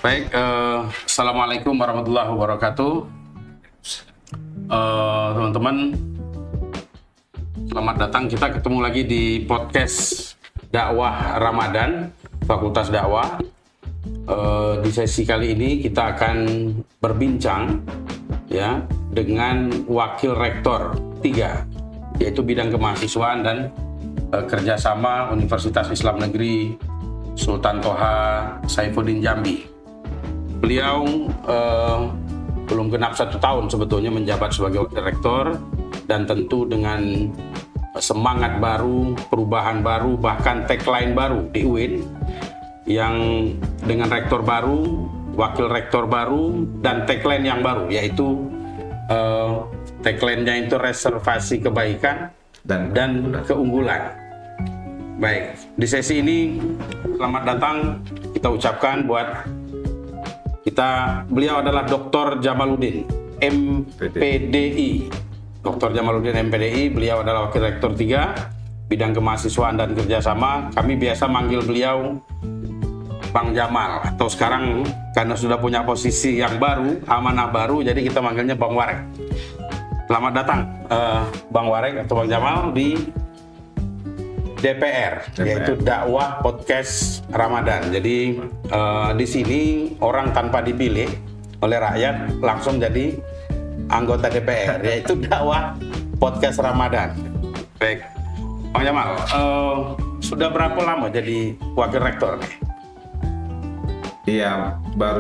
Baik, Assalamualaikum warahmatullahi wabarakatuh. Teman-teman, selamat datang. Kita ketemu lagi di podcast Dakwah Ramadan, Fakultas Dakwah. Di sesi kali ini kita akan berbincang ya dengan Wakil Rektor 3, yaitu bidang kemahasiswaan dan kerjasama Universitas Islam Negeri Sultan Toha Saifuddin Jambi. Beliau belum genap 1 tahun sebetulnya menjabat sebagai Wakil Rektor, dan tentu dengan semangat baru, perubahan baru, bahkan tagline baru di UIN yang dengan rektor baru, wakil rektor baru, dan tagline yang baru, yaitu tagline-nya itu reservasi kebaikan dan keunggulan. Baik, di sesi ini selamat datang kita ucapkan buat beliau adalah Dr. Jamaluddin, MPDI. Dr. Jamaluddin, MPDI, beliau adalah Wakil Rektor 3, bidang kemahasiswaan dan kerjasama. Kami biasa manggil beliau Bang Jamal, atau sekarang karena sudah punya posisi yang baru, amanah baru, jadi kita manggilnya Bang Warek. Selamat datang Bang Warek atau Bang Jamal di DPR, yaitu Dakwah Podcast Ramadan. Jadi di sini orang tanpa dipilih oleh rakyat langsung jadi anggota DPR, yaitu Dakwah Podcast Ramadan. Baik, Bang Jamal, sudah berapa lama jadi Wakil Rektor nih? Iya, baru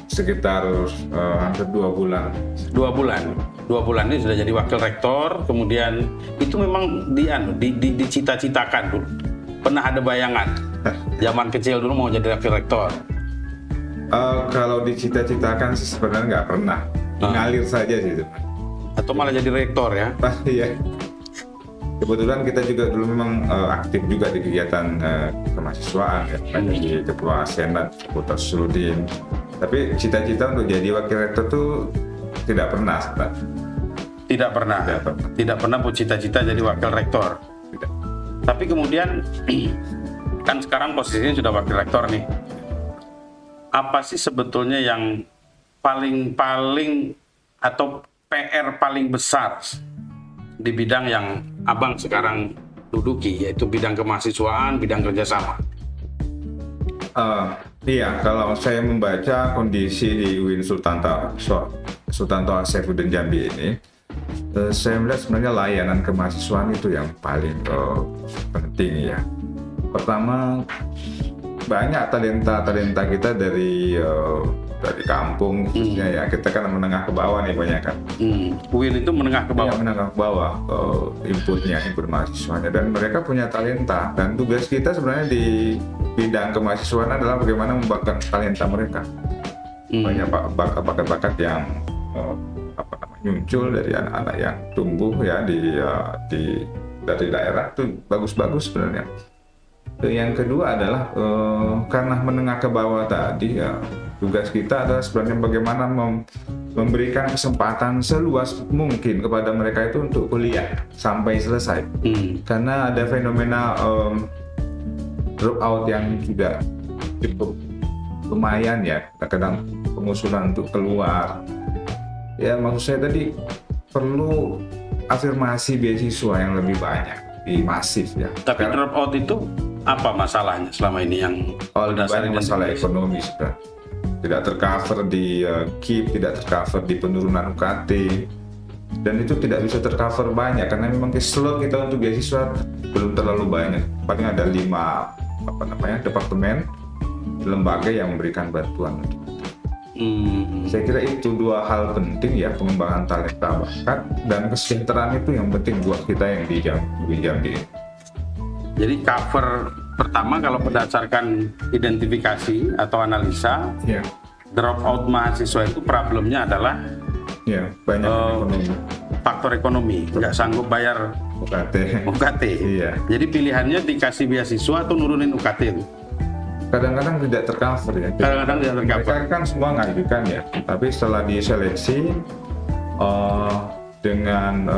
sekitar hampir 2 bulan. 2 bulan. 2 bulan ini sudah jadi Wakil Rektor. Kemudian itu memang dicita-citakan dulu. Pernah ada bayangan zaman kecil dulu mau jadi Wakil Rektor? Kalau dicita-citakan sih sebenarnya nggak pernah. Ngalir saja sih. Atau malah jadi rektor ya? Iya. Kebetulan kita juga dulu memang aktif juga di kegiatan kemahasiswaan ya, menjadi ketua senat Fakultas Suluddin. Tapi cita-cita untuk jadi wakil rektor tuh tidak pernah. Tidak pernah pun cita-cita jadi wakil rektor. Tidak. Tapi kemudian kan sekarang posisinya sudah wakil rektor nih. Apa sih sebetulnya yang paling atau PR paling besar di bidang yang Abang sekarang duduki, yaitu bidang kemahasiswaan, bidang kerjasama? Iya, kalau saya membaca kondisi di UIN Sultan Toha Saifuddin Jambi ini, saya melihat sebenarnya layanan kemahasiswaan itu yang paling penting ya. Pertama, banyak talenta kita dari kampung, ya kita kan menengah ke bawah nih banyak kan. UIN itu menengah ke bawah. Ya, menengah ke bawah input mahasiswanya, dan mereka punya talenta, dan tugas kita sebenarnya di bidang kemahasiswaan adalah bagaimana membakar talenta mereka. Banyak bakat-bakat yang muncul dari anak-anak yang tumbuh ya dari daerah itu bagus-bagus sebenarnya. Yang kedua adalah karena menengah ke bawah tadi ya, tugas kita adalah sebenarnya bagaimana memberikan kesempatan seluas mungkin kepada mereka itu untuk kuliah sampai selesai. Karena ada fenomena drop out yang juga cukup lumayan ya, kadang pengusulan untuk keluar. Ya maksud saya tadi perlu afirmasi beasiswa yang lebih banyak, masif ya. Tapi drop out itu apa masalahnya selama ini yang berdasarkan masalah ekonomi sudah tidak tercover di KIP, tidak tercover di penurunan UKT, dan itu tidak bisa tercover banyak karena memang slot kita untuk beasiswa belum terlalu banyak. Paling ada 5 departemen lembaga yang memberikan bantuan. Saya kira itu 2 hal penting ya, pengembangan talenta bakat dan kesejahteraan itu yang penting buat kita yang di Jambi. Jadi cover pertama kalau berdasarkan identifikasi atau analisa, drop out mahasiswa itu problemnya adalah banyak ekonomi. Faktor ekonomi, nggak sanggup bayar UKT. Iya. Jadi pilihannya dikasih beasiswa atau nurunin UKT itu? Kadang-kadang tidak tercover ya. Kadang-kadang tidak tercover. Mereka kan semua ngajukan ya, tapi setelah diseleksi dengan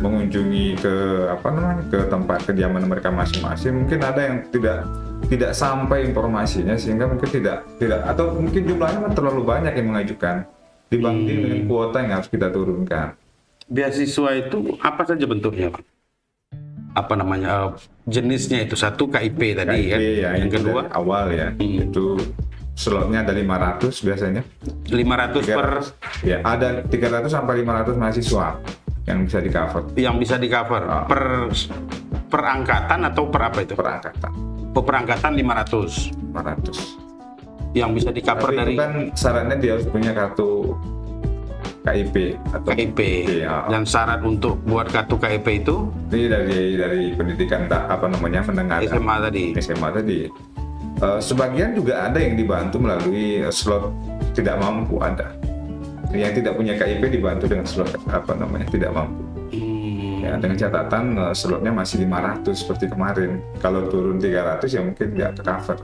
mengunjungi ke tempat kediaman mereka masing-masing, mungkin ada yang tidak sampai informasinya, sehingga mungkin tidak atau mungkin jumlahnya terlalu banyak yang mengajukan dibanding dengan kuota yang harus kita turunkan. Beasiswa itu apa saja bentuknya, Pak? Apa namanya, jenisnya itu? Satu KIP tadi KIP, kan? ya, Yang itu kedua? dari awal ya, itu slotnya ada 500 biasanya. 500 per 300, ya, ada 300 sampai 500 mahasiswa yang bisa di-cover yang bisa di-cover. Per angkatan atau per apa itu? per angkatan. Per angkatan 500. 500. Yang bisa di-cover Tapi dari itu kan syaratnya dia harus punya kartu KIP atau KIP. ya. Dan syarat untuk buat kartu KIP itu Ini dari pendidikan menengah dan SMA tadi. SMA tadi. Sebagian juga ada yang dibantu melalui slot tidak mampu, ada. Yang tidak punya KIP dibantu dengan slot tidak mampu. Ya, dengan catatan slotnya masih 500 seperti kemarin. Kalau turun 300 ya mungkin nggak ke-cover.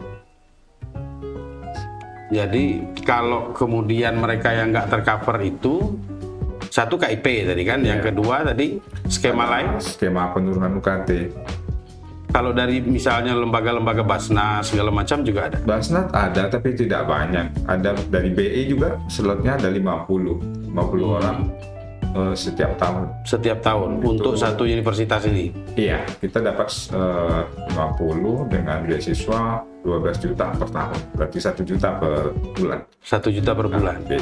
Jadi kalau kemudian mereka yang nggak tercover itu, satu KIP tadi kan, yang kedua tadi skema lain. Skema penurunan UKT. Kalau dari misalnya lembaga-lembaga Basnas segala macam juga ada. Basnat ada tapi tidak banyak. Ada dari BI juga slotnya ada 50 orang setiap tahun. Setiap tahun untuk satu universitas ini. Iya, kita dapat 50 dengan beasiswa 12 juta per tahun. Berarti 1 juta per bulan. 1 juta per bulan. BI.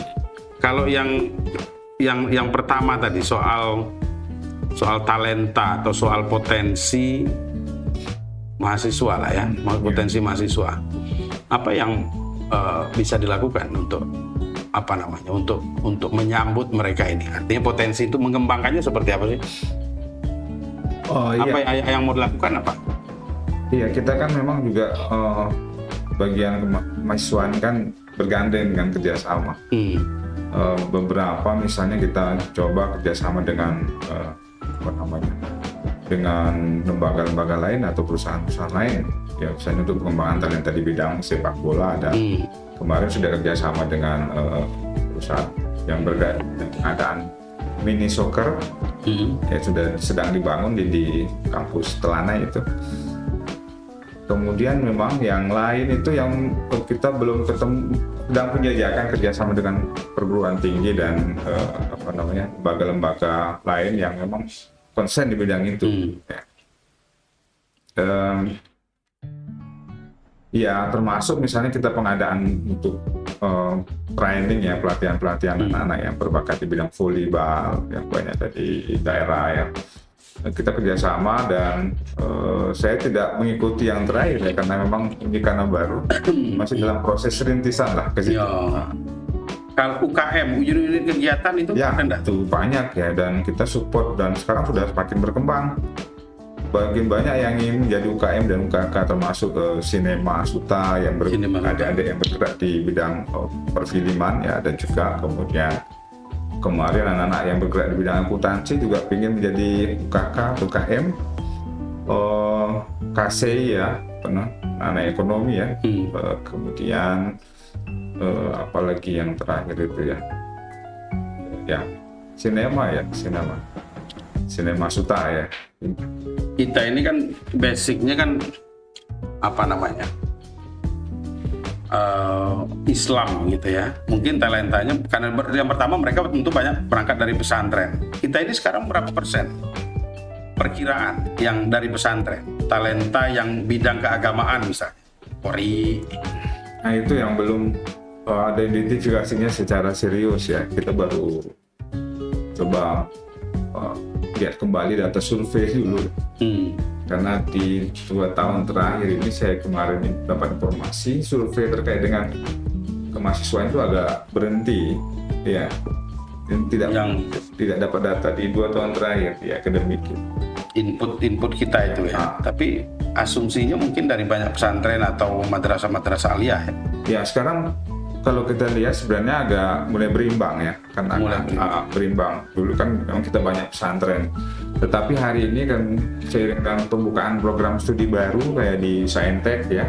Kalau yang pertama tadi soal talenta atau soal potensi mahasiswa lah ya, potensi mahasiswa. Apa yang bisa dilakukan untuk untuk menyambut mereka ini? Artinya potensi itu mengembangkannya seperti apa sih? Oh iya. Apa yang mau dilakukan apa? Iya, kita kan memang juga bagian kemahasiswaan kan bergandeng dengan kerjasama. Beberapa misalnya kita coba kerjasama dengan dengan lembaga-lembaga lain atau perusahaan-perusahaan lain, ya misalnya untuk pengembangan talenta di bidang sepak bola ada. Kemarin sudah kerjasama dengan perusahaan yang bergerak dengan pengadaan mini soccer, ya sudah sedang dibangun di kampus Telana itu. Kemudian memang yang lain itu yang kita belum ketemu, sedang penjajakan kerjasama dengan perguruan tinggi dan lembaga-lembaga lain yang memang konsen di bidang itu. Ya termasuk misalnya kita pengadaan untuk training ya, pelatihan anak-anak yang berbakat di bidang volleyball yang banyak di daerah ya. Kita kerjasama dan saya tidak mengikuti yang terakhir ya, karena memang ini karena baru masih dalam proses rintisan lah ke situ. Kalau UKM, unit kegiatan itu ya, ada enggak? Itu banyak ya, dan kita support dan sekarang sudah semakin berkembang. Bagian banyak yang ingin menjadi UKM dan UKK, termasuk sinema Suta yang adik-adik yang bergerak di bidang perfilman ya, dan juga kemudian kemarin anak-anak yang bergerak di bidang akuntansi juga ingin menjadi UKK atau UKM, KSE ya, anak ekonomi ya, kemudian apalagi yang terakhir itu ya sinema Suta ya. Kita ini kan basicnya kan Islam gitu ya. Mungkin talentanya karena yang pertama mereka tentu banyak berangkat dari pesantren. Kita ini sekarang berapa persen perkiraan yang dari pesantren, talenta yang bidang keagamaan misalnya Polri? Nah itu yang belum ada identifikasinya secara serius ya. Kita baru coba lihat kembali data survei dulu. Karena di 2 tahun terakhir ini saya kemarin dapat informasi survei terkait dengan kemahasiswaan itu agak berhenti ya. Tidak dapat data di 2 tahun terakhir di akademik. Input kita itu ya. Tapi asumsinya mungkin dari banyak pesantren atau madrasah-madrasah aliyah ya. Ya sekarang kalau kita lihat sebenarnya agak mulai berimbang ya, karena berimbang. Dulu kan memang kita banyak pesantren, tetapi hari ini kan seiring dengan pembukaan program studi baru kayak di Saintek ya,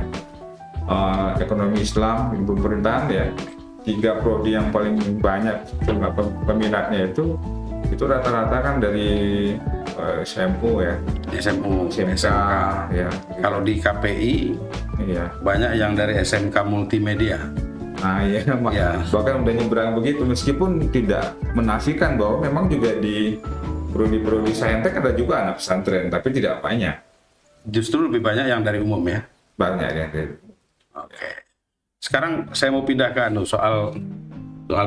ekonomi Islam, pemerintahan ya, 3 prodi yang paling banyak peminatnya itu itu rata-rata kan dari SMU ya, SMU, SMK ya. Kalau di KPI Iya. banyak yang dari SMK Multimedia. Nah ya, Ya. bahkan udah nyebrang begitu, meskipun tidak menafikan bahwa memang juga di prodi-prodi saintek ada juga anak pesantren, tapi tidak banyak. Justru lebih banyak yang dari umum ya. Banyak ya. Oke. Sekarang saya mau pindah ke soal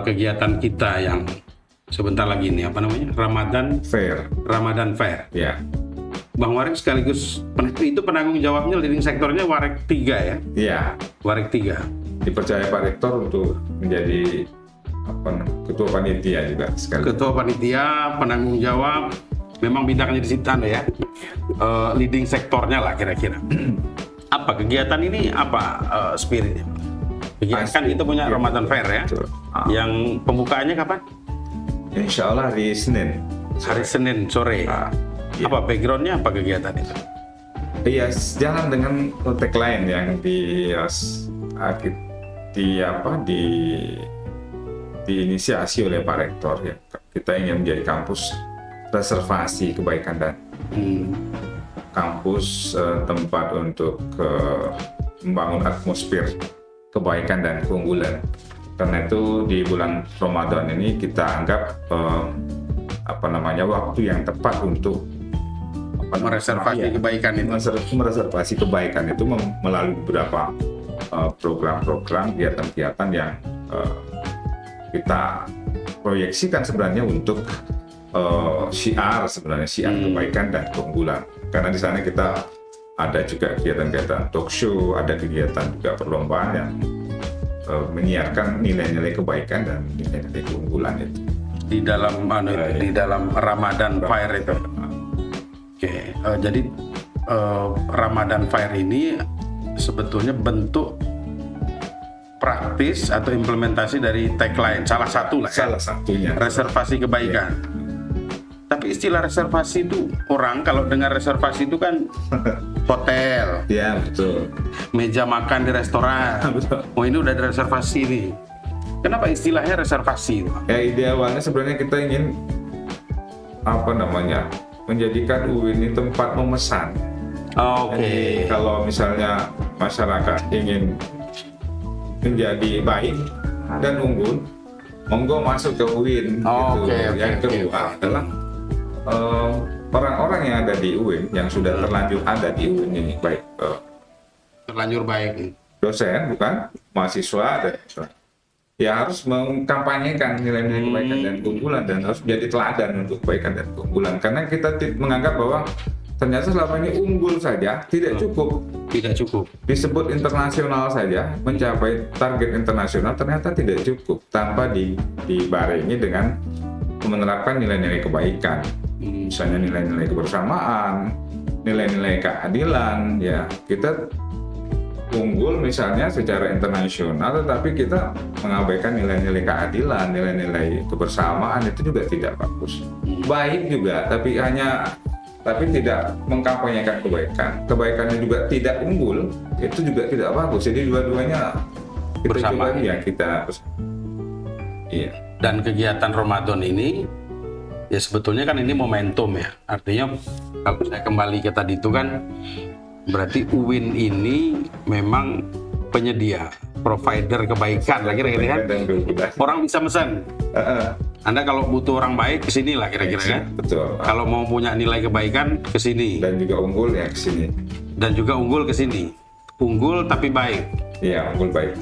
kegiatan kita yang sebentar lagi ini, apa namanya? Ramadan Fair. Ya. Bang Warek sekaligus itu penanggung jawabnya leading sektornya Warek 3 ya. Iya. Warek 3. Dipercaya Pak Rektor untuk menjadi ketua panitia juga sekali. Ketua panitia, penanggung jawab, memang bidangnya di situ ya. Leading sektornya lah kira-kira. Apa kegiatan ini, apa spiritnya? Kegiatan kan itu punya Ramadan Fair ya. Yang pembukaannya kapan? Insya Allah hari Senin. Hari Senin sore. Iya. Apa backgroundnya, apa kegiatan itu? Iya, jalan dengan tagline yang diinisiasi oleh Pak Rektor ya. Kita ingin menjadi kampus reservasi kebaikan dan kampus tempat untuk membangun atmosfer kebaikan dan keunggulan. Karena itu di bulan Ramadan ini kita anggap waktu yang tepat untuk mereservasi kebaikan itu. Mereservasi kebaikan itu melalui beberapa program-program, kegiatan-kegiatan yang kita proyeksikan sebenarnya untuk syiar kebaikan dan keunggulan. Karena di sana kita ada juga kegiatan-kegiatan talk show, ada kegiatan juga perlombaan yang menyiarkan nilai-nilai kebaikan dan nilai-nilai keunggulan itu di dalam Ramadan Fair itu. Oke, jadi Ramadan Fair ini sebetulnya bentuk praktis atau implementasi dari tagline salah satunya reservasi kebaikan. Tapi istilah reservasi itu, orang kalau dengar reservasi itu kan hotel, ya betul, meja makan di restoran. Oh ini udah ada reservasi nih. Kenapa istilahnya reservasi? Ya ide awalnya sebenarnya kita ingin menjadikan UIN ini tempat memesan. Jadi kalau misalnya masyarakat ingin menjadi baik dan unggul, monggo masuk ke UIN. Yang kedua adalah orang-orang yang ada di UIN, yang sudah terlanjur ada di UIN ini, baik terlanjur baik, dosen bukan mahasiswa, ya harus mengkampanyekan nilai-nilai kebaikan dan keunggulan dan harus menjadi teladan untuk kebaikan dan keunggulan. Karena kita menganggap bahwa ternyata selama ini unggul saja tidak cukup. Disebut internasional saja, mencapai target internasional ternyata tidak cukup tanpa dibarengi dengan menerapkan nilai-nilai kebaikan. Misalnya nilai-nilai kebersamaan, nilai-nilai keadilan, ya kita unggul misalnya secara internasional, tetapi kita mengabaikan nilai-nilai keadilan, nilai-nilai kebersamaan, itu juga tidak bagus. Baik juga, tapi tidak mengkampanyekan kebaikan. Kebaikannya juga tidak unggul, itu juga tidak bagus. Jadi dua-duanya kita bersama. Iya. Dan kegiatan Ramadan ini ya sebetulnya kan ini momentum ya. Artinya kalau saya kembali ke tadi itu kan berarti UIN ini memang penyedia, provider kebaikan lah kira-kira kan. Orang bisa pesan. Anda kalau butuh orang baik ke sini lah kira-kira kan. Betul. Kalau mau punya nilai kebaikan ke sini. Dan juga unggul ya ke sini. Dan juga unggul ke sini. Unggul tapi baik. Iya, unggul baik.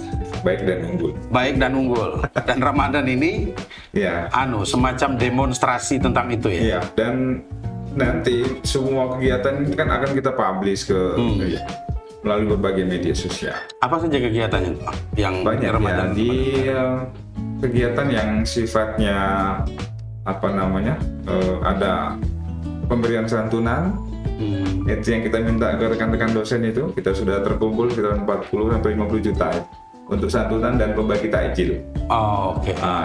Baik dan unggul. Baik dan unggul. Dan Ramadan ini ya semacam demonstrasi tentang itu ya. Iya, dan nanti semua kegiatan ini kan akan kita publish melalui berbagai media sosial. Apa saja kegiatannya yang banyak Ramadan? Kegiatan yang sifatnya ada pemberian santunan. Itu yang kita minta ke rekan-rekan dosen itu, kita sudah terkumpul sekitar 40 sampai 50 juta untuk santunan dan pembagi takjil.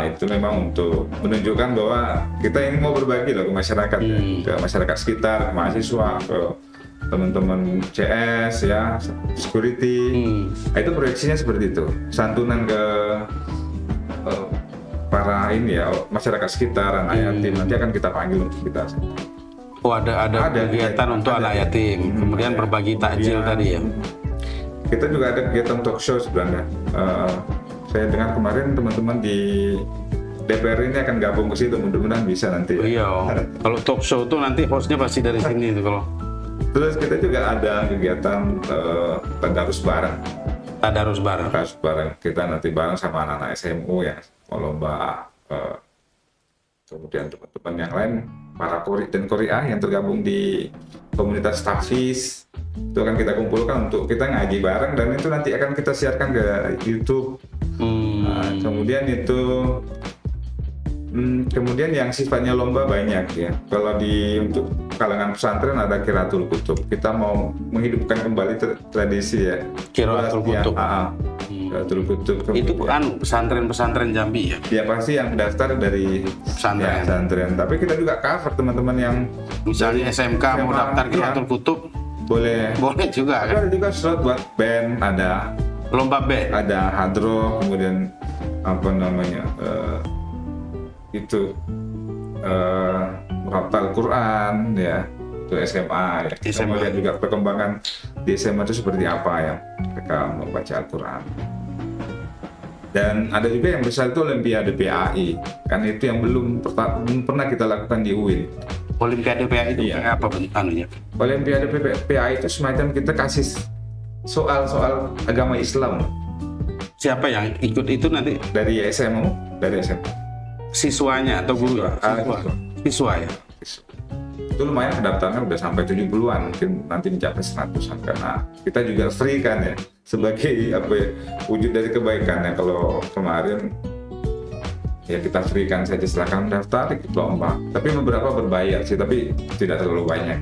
Itu memang untuk menunjukkan bahwa kita ini mau berbagi loh ke masyarakat, ke masyarakat sekitar, ke mahasiswa, ke teman-teman CS ya, security. Itu proyeksinya seperti itu. Santunan ke para ini ya masyarakat sekitar anak yatim nanti akan kita panggil untuk kita. Oh, ada kegiatan untuk anak yatim, kemudian berbagi takjil tadi ya. Kita juga ada kegiatan talk show sebenarnya. Saya dengar kemarin teman-teman di DPR ini akan gabung ke situ, mudah-mudahan bisa nanti. Iya. Kalau talk show tuh nanti hostnya pasti dari sini tuh kalau. Terus kita juga ada kegiatan tadarus bareng. Tadarus bareng. Tadarus bareng. Kita nanti bareng sama anak-anak SMU ya, mau lomba. Kemudian teman-teman yang lain, para Qori dan Qoriah yang tergabung di komunitas Tahfiz, itu akan kita kumpulkan untuk kita ngaji bareng dan itu nanti akan kita siarkan ke YouTube. Kemudian itu kemudian yang sifatnya lomba banyak ya. Kalau untuk kalangan pesantren ada Qiraatul Kutub. Kita mau menghidupkan kembali tradisi ya. Qiraatul Kutub. Qiraatul Kutub. Itu pesantren-pesantren Jambi ya? Ya pasti yang daftar dari pesantren. Tapi kita juga cover teman-teman yang misalnya SMK mau daftar Qiraatul Kutub. Boleh juga kan? Ada juga slot buat band, ada lomba band, ada hadroh, kemudian apa namanya hafal Quran ya, itu SMA ya. Kita mau lihat juga perkembangan di SMA itu seperti apa ya, mereka membaca Al-Quran. Dan ada juga yang besar itu Olimpiade PAI, kan itu yang belum pernah kita lakukan di UIN. Olimpiade PAI itu apa bentuknya? Olimpiade PAI itu semacam kita kasih soal-soal agama Islam. Siapa yang ikut itu nanti? Dari SMA. Siswanya atau guru? Siswa ya. Itu lumayan pendaftarannya udah sampai 70-an, mungkin nanti mencapai 100-an karena kita juga free kan ya, sebagai wujud dari kebaikan ya. Kalau kemarin ya kita free kan saja, silakan mendaftar ikut lomba, tapi beberapa berbayar sih, tapi tidak terlalu banyak.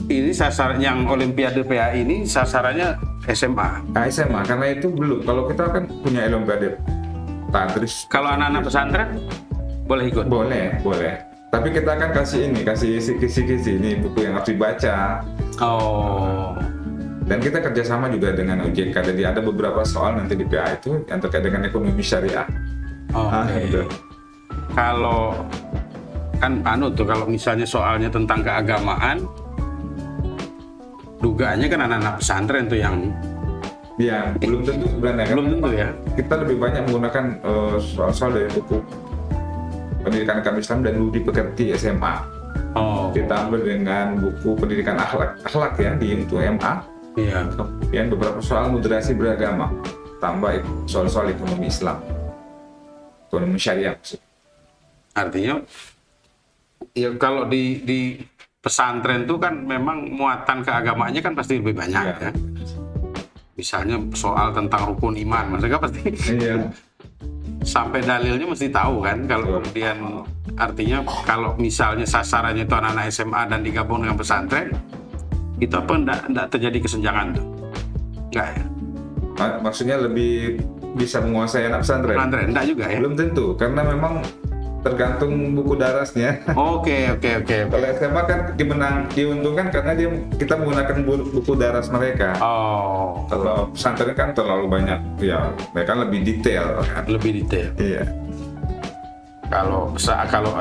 Ini sasaran yang Olimpiade PAI ini sasarannya SMA? SMA, karena itu belum, kalau kita kan punya Olimpiade tadris. Kalau anak-anak pesantren boleh ikut? Boleh. Tapi kita akan kasih kisi-kisi ini buku yang harus dibaca. Oh. Dan kita kerjasama juga dengan OJK. Jadi ada beberapa soal nanti di PA itu yang terkait dengan ekonomi syariah. Gitu. Kalau kan kalau misalnya soalnya tentang keagamaan, dugaannya kan anak-anak pesantren tuh yang. Ya, belum tentu sebenarnya. Belum tentu ya. Kita lebih banyak menggunakan soal-soal dari buku pendidikan agama Islam dan Budi Pekerti SMA. Ditambah dengan buku pendidikan akhlak ya untuk MA. Iya. Kemudian beberapa soal moderasi beragama. Tambah soal-soal ekonomi Islam, ekonomi syariah. Artinya, ya kalau di pesantren itu kan memang muatan keagamaannya kan pasti lebih banyak ya. Misalnya soal tentang rukun iman, mereka pasti sampai dalilnya mesti tahu kan. Kalau kemudian artinya kalau misalnya sasarannya itu anak-anak SMA dan digabung dengan pesantren, itu apa enggak terjadi kesenjangan tuh? Enggak ya? Maksudnya lebih bisa menguasai anak pesantren? Pesantren enggak juga ya? Belum tentu, karena memang tergantung buku darasnya. Oke. Kalau SMA kan diuntungkan karena kita menggunakan buku daras mereka. Kalau pesantren kan terlalu banyak, ya mereka lebih detail kan. Lebih detail. Iya. Kalau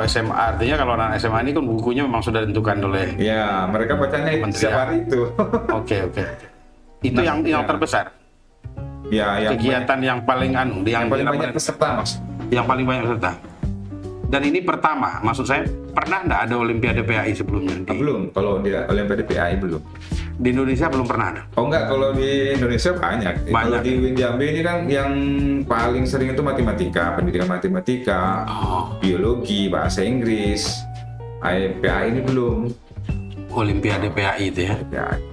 SMA artinya kalau anak SMA ini kan bukunya memang sudah ditentukan oleh. Ya, mereka bacanya setiap hari itu. Oke. Itu yang terbesar. Ya, kegiatan yang paling yang paling banyak peserta, Mas. Yang paling banyak peserta. Dan ini pertama, maksud saya pernah nggak ada Olimpiade PAI sebelumnya? Belum, kalau di Olimpiade PAI belum. Di Indonesia belum pernah ada? Oh enggak, kalau di Indonesia banyak. Kalau di UIN Jambi ini kan yang paling sering itu matematika, pendidikan matematika, biologi, bahasa Inggris. PAI ini belum. Olimpiade PAI itu ya? PAI.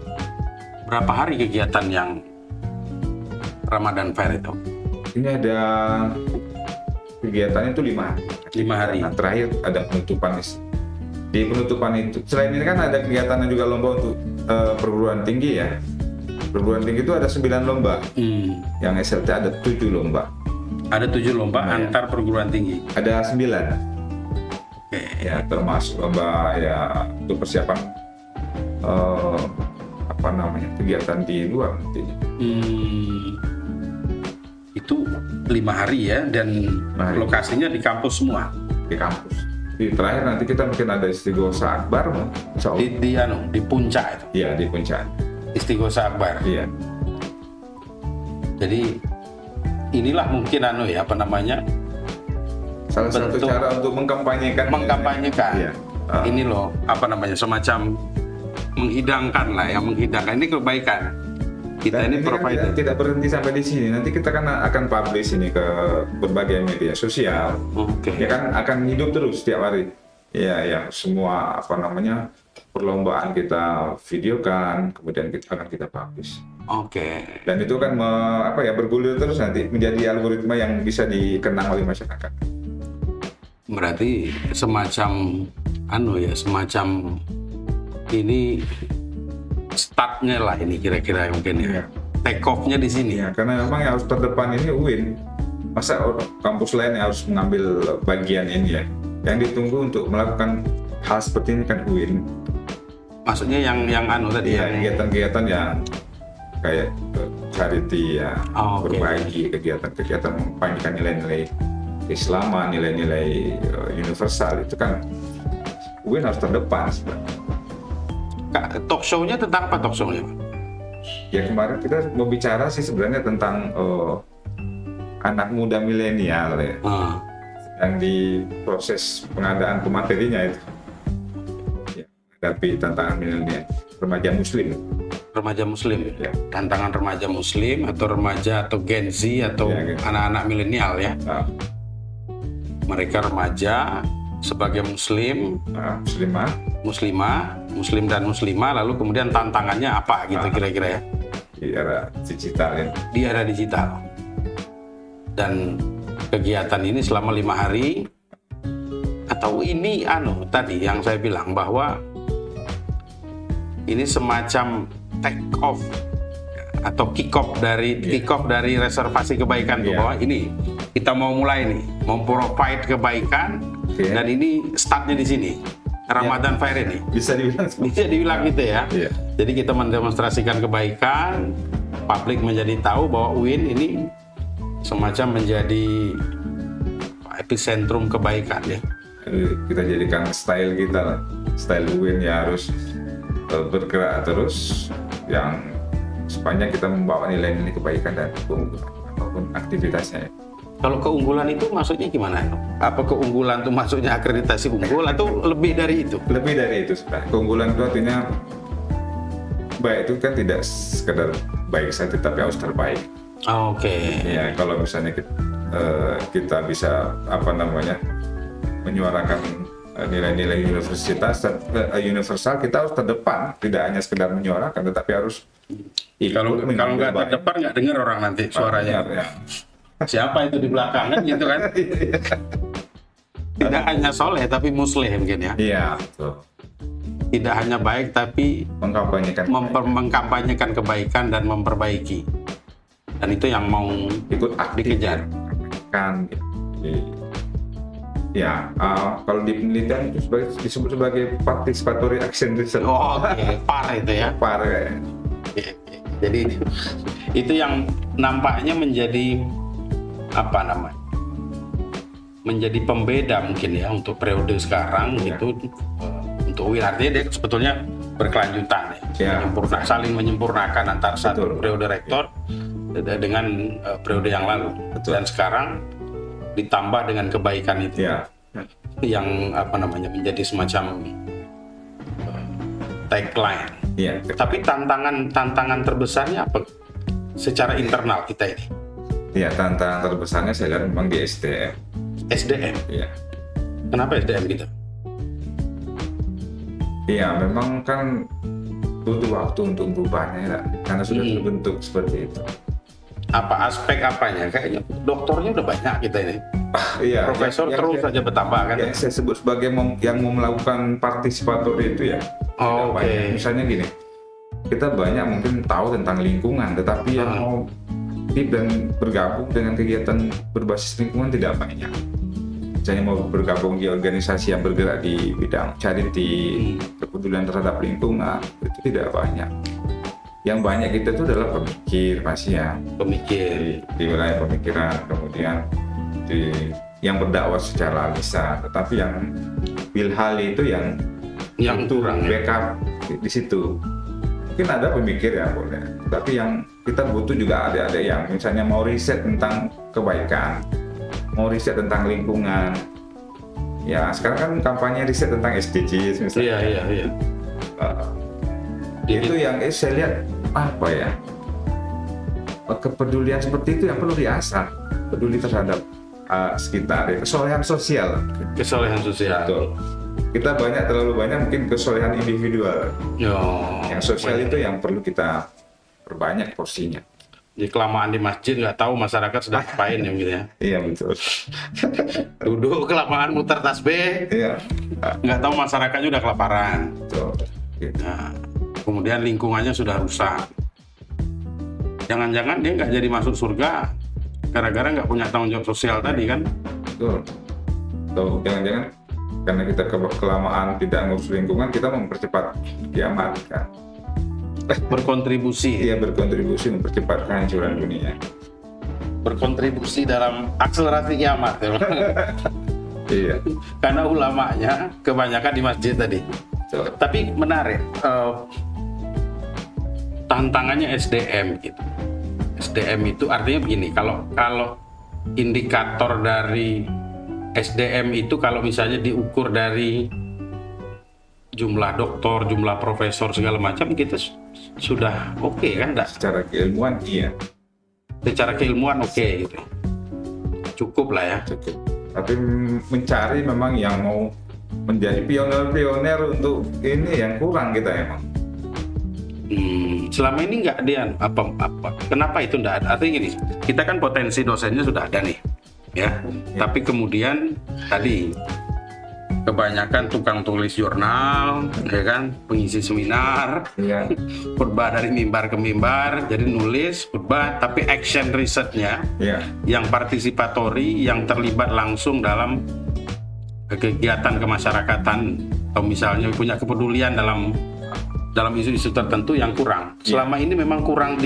Berapa hari kegiatan yang Ramadan Fair itu? Ini ada kegiatannya itu 5 hari. 5 hari. Nah, terakhir ada penutupan. Di penutupan itu, selain ini kan ada kegiatan juga lomba untuk perguruan tinggi ya. Perguruan tinggi itu ada 9 lomba. Yang SLT ada 7 lomba. Ada 7 lomba antar perguruan tinggi. Ada 9. Ya, termasuk lomba ya untuk persiapan kegiatan di luar nantinya. itu 5 hari ya, dan hari. lokasinya di kampus semua. Di kampus. Di terakhir nanti kita mungkin ada Istighosa Akbar, insya Allah. Di puncak itu. Iya, di puncak. Istighosa Akbar. Iya. Jadi inilah mungkin Salah satu bentuk cara untuk mengkampanyekan. Iya. Ini loh semacam menghidangkan ini kebaikan. Kita Dan ini provider. tidak berhenti sampai di sini. Nanti kita akan publish ini ke berbagai media sosial. Oke. Ya kan akan hidup terus setiap hari. Ya, yang semua perlombaan kita videokan, kemudian akan kita publish. Oke. Dan itu kan bergulir terus nanti menjadi algoritma yang bisa dikenang oleh masyarakat. Berarti semacam ini startnya lah ini kira-kira mungkin ya. Iya. Take off-nya di sini. Ya, karena memang yang harus terdepan ini UIN. Masa kampus lain yang harus mengambil bagian ini ya? Yang ditunggu untuk melakukan hal seperti ini kan UIN. Maksudnya yang tadi Ya, kegiatan-kegiatan yang kayak charity ya, berbagi kegiatan-kegiatan mempanjangkan nilai-nilai keislaman, nilai-nilai universal itu kan UIN harus terdepan sebenarnya. Talk show-nya tentang apa talk show-nya? Ya kemarin kita mau bicara sih sebenarnya tentang anak muda milenial ya, yang di proses pengadaan pematerinya itu, ya, menghadapi tantangan milenial, remaja muslim, ya. Tantangan remaja muslim atau Gen Z atau anak-anak milenial ya. Mereka remaja sebagai muslim, muslim dan muslimah, lalu kemudian tantangannya apa gitu kira-kira ya? Di era digital ya. Di era digital. Dan kegiatan ini selama 5 hari, atau ini tadi yang saya bilang bahwa ini semacam take off atau kick off dari reservasi kebaikan tuh, bahwa ini kita mau mulai nih, mau provide kebaikan, dan ini startnya di sini. Ramadan Fair ini bisa dibilang gitu ya. Yeah. Jadi kita mendemonstrasikan kebaikan, publik menjadi tahu bahwa UIN ini semacam menjadi epicentrum kebaikan ya. Kita jadikan style kita lah, style UIN ya, harus bergerak terus, yang sepanjang kita membawa nilai-nilai kebaikan dan keunggulan apapun aktivitasnya. Kalau keunggulan itu maksudnya gimana? Apa keunggulan itu maksudnya akreditasi unggul atau lebih dari itu? Lebih dari itu sebenarnya. Keunggulan itu artinya baik itu kan tidak sekedar baik saja, tapi harus terbaik. Oke. Ya, kalau misalnya kita bisa menyuarakan nilai-nilai universal, kita harus terdepan, tidak hanya sekedar menyuarakan, tetapi harus kalau nggak terdepan nggak dengar orang nanti suaranya. Ya. Siapa itu di belakang kan gitu kan? Tidak hanya soleh tapi musleh mungkin ya. Iya, betul. Tidak hanya baik tapi mengkampanyekan kebaikan dan memperbaiki. Dan itu yang mau ikut dikejar. Kan. Ya, kalau di penelitian itu disebut sebagai participatory action research. Oke. PAR itu ya. PAR ya. Jadi itu yang nampaknya menjadi menjadi pembeda mungkin ya untuk periode sekarang gitu, untuk UIN. Artinya dia sebetulnya berkelanjutan ya. Saling menyempurnakan antara satu periode rektor dengan periode yang lalu. Dan sekarang ditambah dengan kebaikan itu yang menjadi semacam tagline. Tapi tantangan terbesarnya apa secara internal kita ini? Ya, tantangan terbesarnya saya lihat memang di SDM. SDM? Iya. Kenapa SDM gitu? Iya, memang kan butuh waktu untuk berubahnya ya, karena sudah terbentuk seperti itu. Apa aspek apanya? Kayaknya doktornya udah banyak kita ini. Iya. Profesor terus saja bertambah kan? Yang saya sebut sebagai yang mau melakukan partisipatori itu ya. Oke. Misalnya gini, kita banyak mungkin tahu tentang lingkungan, tetapi yang mau dan bergabung dengan kegiatan berbasis lingkungan tidak banyak. Misalnya mau bergabung di organisasi yang bergerak di bidang charity, kepedulian terhadap lingkungan, itu tidak banyak. yang banyak kita itu adalah pemikir pasti ya, Pemikir. di wilayah pemikiran, kemudian di yang berdakwah secara lisan, tetapi yang bilhali itu yang kurang ya. backup di situ. Mungkin ada pemikir ya boleh, tapi yang kita butuh juga adik-adik yang misalnya mau riset tentang kebaikan, mau riset tentang lingkungan. Ya sekarang kan kampanye riset tentang SDGs misalnya. Iya. Itu yang saya lihat apa ya, kepedulian seperti itu yang perlu diasah, peduli terhadap sekitar, ya, kesolehan sosial. Betul. Kita terlalu banyak mungkin kesolehan individual. Yang sosial itu yang perlu kita perbanyak porsinya. Jadi kelamaan di masjid nggak tahu masyarakat sedang ngapain ya gitu ya. Iya betul. Duduk kelamaan muter tasbih, Iya. nggak tahu masyarakatnya udah kelaparan. Betul. Gitu. Nah, kemudian lingkungannya sudah rusak. Jangan-jangan dia nggak jadi masuk surga gara-gara nggak punya tanggung jawab sosial tadi kan? Betul. Atau jangan-jangan karena kita kelamaan tidak ngurus lingkungan, kita mempercepat kiamat kan. Berkontribusi. Iya, berkontribusi mempercepat kehancuran dunia. Berkontribusi dalam akselerasi kiamat. Ya. Iya. Karena ulamanya kebanyakan di masjid tadi. Betul. Tapi menarik, tantangannya SDM gitu. SDM itu artinya begini, kalau indikator dari SDM itu kalau misalnya diukur dari jumlah doktor, jumlah profesor segala macam, kita sudah oke kan? Enggak? Secara keilmuan iya. Secara keilmuan oke gitu. Cukup lah ya. Cukup. Tapi mencari memang yang mau menjadi pionir untuk ini yang kurang kita emang. Selama ini nggak ada apa. Kenapa itu nggak ada? Artinya gini, kita kan potensi dosennya sudah ada nih, ya. Tapi kemudian tadi kebanyakan tukang tulis jurnal, ya kan, pengisi seminar, Iya. khutbah dari mimbar ke mimbar, jadi nulis khutbah, tapi action risetnya, Iya. yang partisipatori, yang terlibat langsung dalam kegiatan kemasyarakatan, atau misalnya punya kepedulian dalam isu-isu tertentu yang kurang. Selama ini memang kurang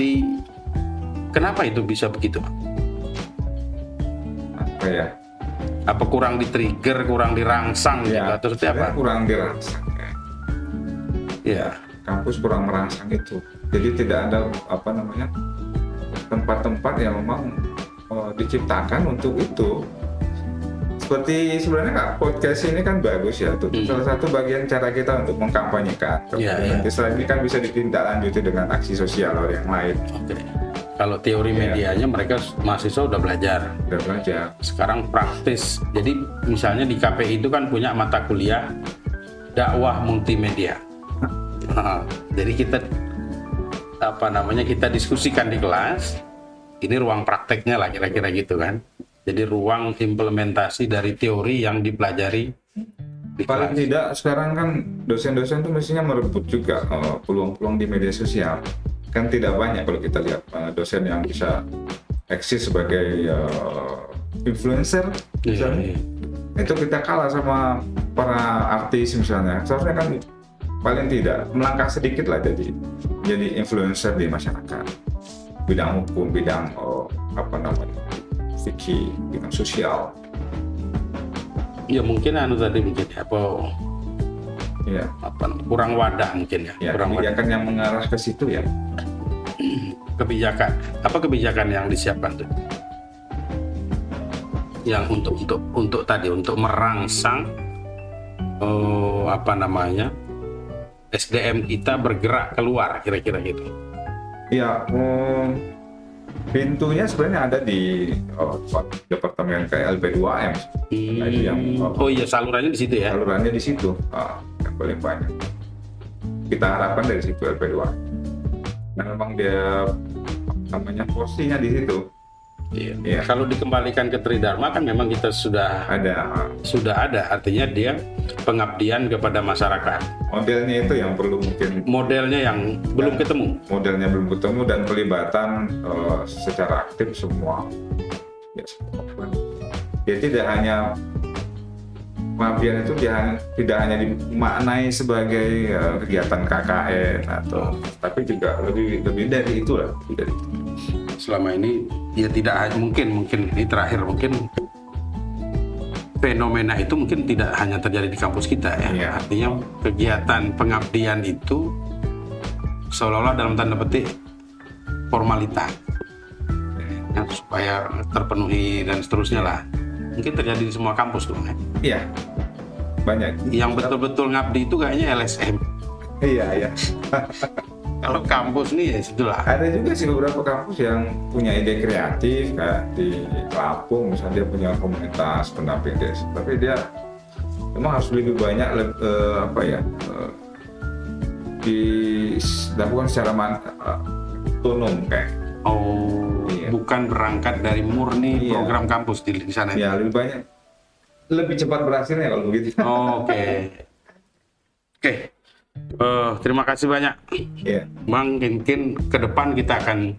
kenapa itu bisa begitu? Apa ya? Apa kurang di-trigger, kurang dirangsang gitu, Ya, atau seperti apa? kurang dirangsang ya. Ya, Kampus kurang merangsang itu. Jadi tidak ada tempat-tempat yang memang diciptakan untuk itu. Seperti sebenarnya Kak, podcast ini kan bagus ya. Itu salah satu bagian cara kita untuk mengkampanyekan. Nanti setelah ini kan bisa ditindaklanjuti dengan aksi sosial oleh yang lain. oke. Kalau teori medianya mereka mahasiswa udah belajar. Sekarang praktis. Jadi misalnya di KPI itu kan punya mata kuliah dakwah multimedia. Jadi kita kita diskusikan di kelas. Ini ruang prakteknya lah kira-kira gitu kan. Jadi ruang implementasi dari teori yang dipelajari di Paling kelas. tidak sekarang kan dosen-dosen tuh mestinya merebut juga peluang-peluang di media sosial. Kan tidak banyak kalau kita lihat dosen yang bisa eksis sebagai influencer misalnya. Itu kita kalah sama para artis misalnya. Seharusnya kan paling tidak melangkah sedikit lah jadi influencer di masyarakat, bidang hukum, bidang fikih, bidang sosial. Ya mungkin tadi mungkin Ya. Kurang wadah mungkin ya. Kurang Kebijakan yang mengarah ke situ ya. Kebijakan kebijakan yang disiapkan tuh? Yang untuk merangsang SDM kita bergerak keluar kira-kira gitu. Ya, pintunya sebenarnya ada di departemen kayak LP2M. Nah, itu yang salurannya di situ ya. Salurannya di situ yang paling banyak. Kita harapkan dari situ LP2M. Nah, memang dia porsinya di situ. Iya. Kalau dikembalikan ke Tridharma kan memang kita sudah ada, artinya dia pengabdian kepada masyarakat. Modelnya itu yang perlu mungkin. Modelnya yang belum ketemu. Modelnya belum ketemu dan pelibatan secara aktif semua. Ya, tidak hanya pengabdian itu tidak hanya dimaknai sebagai kegiatan KKN atau, tapi juga lebih dari itu lah. Selama ini ya tidak mungkin ini terakhir mungkin fenomena itu mungkin tidak hanya terjadi di kampus kita ya. Iya. Artinya kegiatan pengabdian itu seolah-olah dalam tanda petik formalitas ya, supaya terpenuhi dan seterusnya lah. Mungkin terjadi di semua kampus tuh. Iya, banyak. Yang betul-betul ngabdi itu kayaknya LSM. Iya. Kalau kampus nih ya itulah. Ada juga sih beberapa kampus yang punya ide kreatif, kayak di Lampung misalnya dia punya komunitas pendamping desa, tapi dia memang harus lebih banyak dilakukan secara otonom kayak. Oh, Iya. bukan berangkat dari murni Iya. program kampus di sana. Ya lebih banyak, lebih cepat berhasilnya kalau begitu. Oh, Oke. Terima kasih banyak, Iya. Bang. Mungkin ke depan kita akan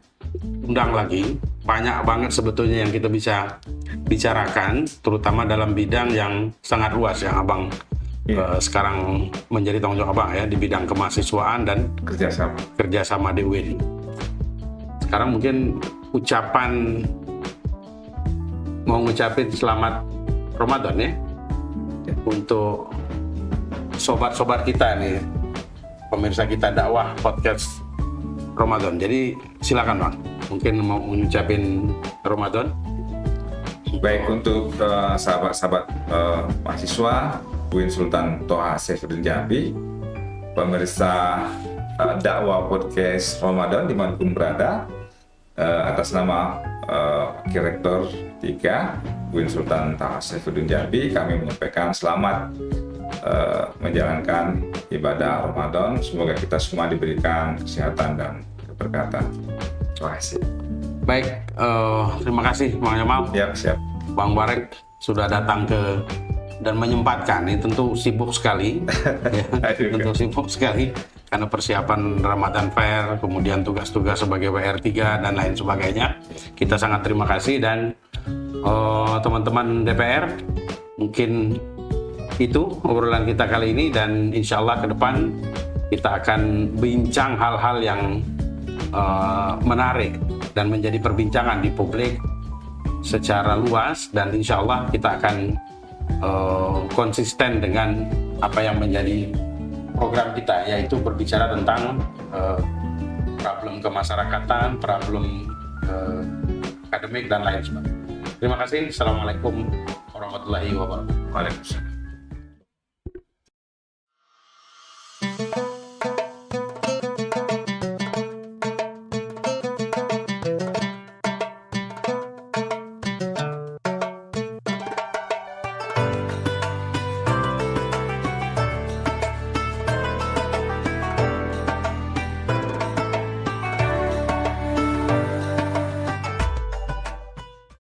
undang lagi. Banyak banget sebetulnya yang kita bisa bicarakan, terutama dalam bidang yang sangat luas yang Abang sekarang menjadi tanggung jawab Abang ya di bidang kemahasiswaan dan kerjasama di UIN. Sekarang mungkin mau ngucapin selamat Ramadan ya untuk sobat-sobat kita nih, pemirsa kita dakwah podcast Ramadan. Jadi silakan Bang, mungkin mau ngucapin Ramadan. Baik untuk sahabat-sahabat mahasiswa UIN Sultan Toha Saifuddin Jambi, pemirsa dakwah podcast Ramadan dimanapun berada, atas nama Wakil Rektor 3 UIN Sultan Toha Saifuddin Jambi, kami menyampaikan selamat menjalankan ibadah Ramadan. Semoga kita semua diberikan kesehatan dan keberkatan. Terima kasih. Baik, terima kasih Bang Jamal. Siap. Bang Barek sudah datang dan menyempatkan. Ini tentu sibuk sekali, tentu sibuk sekali karena persiapan Ramadan Fair, kemudian tugas-tugas sebagai WR3 dan lain sebagainya. Kita sangat terima kasih dan teman-teman DPR, mungkin itu obrolan kita kali ini dan insya Allah ke depan kita akan bincang hal-hal yang menarik dan menjadi perbincangan di publik secara luas dan insya Allah kita akan konsisten dengan apa yang menjadi program kita, yaitu berbicara tentang problem kemasyarakatan, problem akademik dan lain sebagainya. Terima kasih. Assalamualaikum warahmatullahi wabarakatuh. Waalaikumsalam.